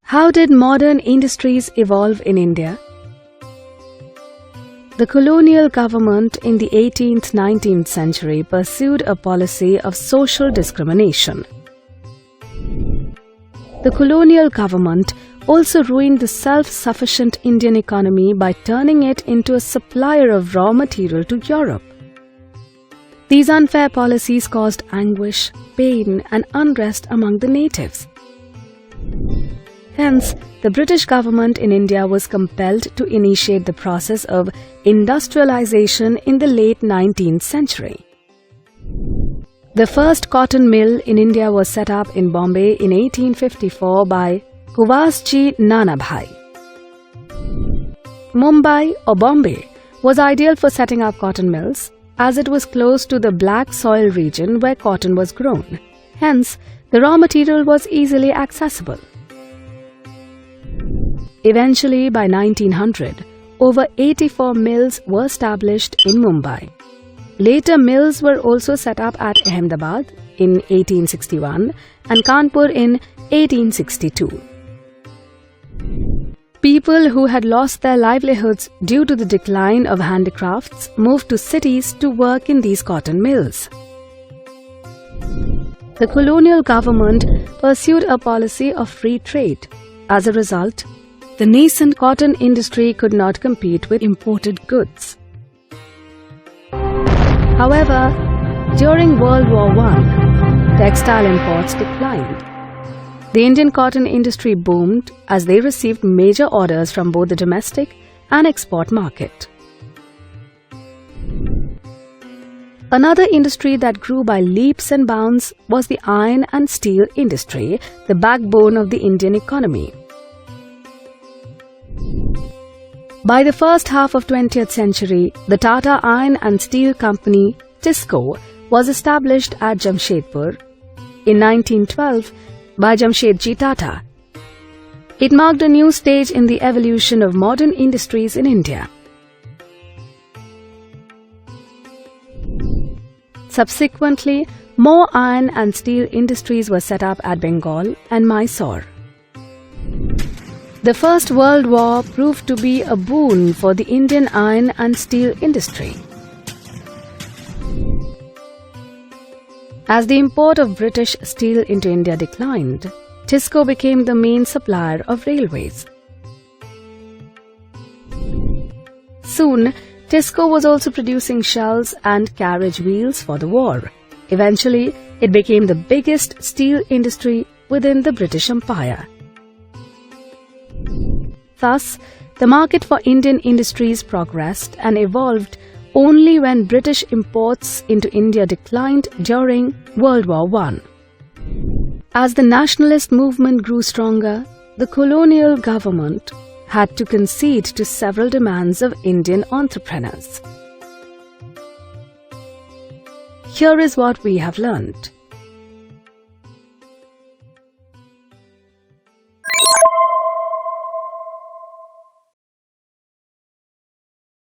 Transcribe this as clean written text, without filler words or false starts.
How did modern industries evolve in India? The colonial government in the 18th-19th century pursued a policy of social discrimination. The colonial government also ruined the self-sufficient Indian economy by turning it into a supplier of raw material to Europe. These unfair policies caused anguish, pain, and unrest among the natives. Hence, the British government in India was compelled to initiate the process of industrialization in the late 19th century. The first cotton mill in India was set up in Bombay in 1854 by Kuwasji Nanabhai. Mumbai or Bombay was ideal for setting up cotton mills as it was close to the black soil region where cotton was grown. Hence, the raw material was easily accessible. Eventually, by 1900, over 84 mills were established in Mumbai. Later, mills were also set up at Ahmedabad in 1861 and Kanpur in 1862. People who had lost their livelihoods due to the decline of handicrafts moved to cities to work in these cotton mills. The colonial government pursued a policy of free trade. As a result, the nascent cotton industry could not compete with imported goods. However, during World War I, textile imports declined. The Indian cotton industry boomed as they received major orders from both the domestic and export market. Another industry that grew by leaps and bounds was the iron and steel industry, the backbone of the Indian economy. By the first half of 20th century, the Tata Iron and Steel Company, TISCO, was established at Jamshedpur in 1912 by Jamshedji Tata. It marked a new stage in the evolution of modern industries in India. Subsequently, more iron and steel industries were set up at Bengal and Mysore. The First World War proved to be a boon for the Indian iron and steel industry. As the import of British steel into India declined, TISCO became the main supplier of railways. Soon, TISCO was also producing shells and carriage wheels for the war. Eventually, it became the biggest steel industry within the British Empire. Thus, the market for Indian industries progressed and evolved only when British imports into India declined during World War I. As the nationalist movement grew stronger, the colonial government had to concede to several demands of Indian entrepreneurs. Here is what we have learned.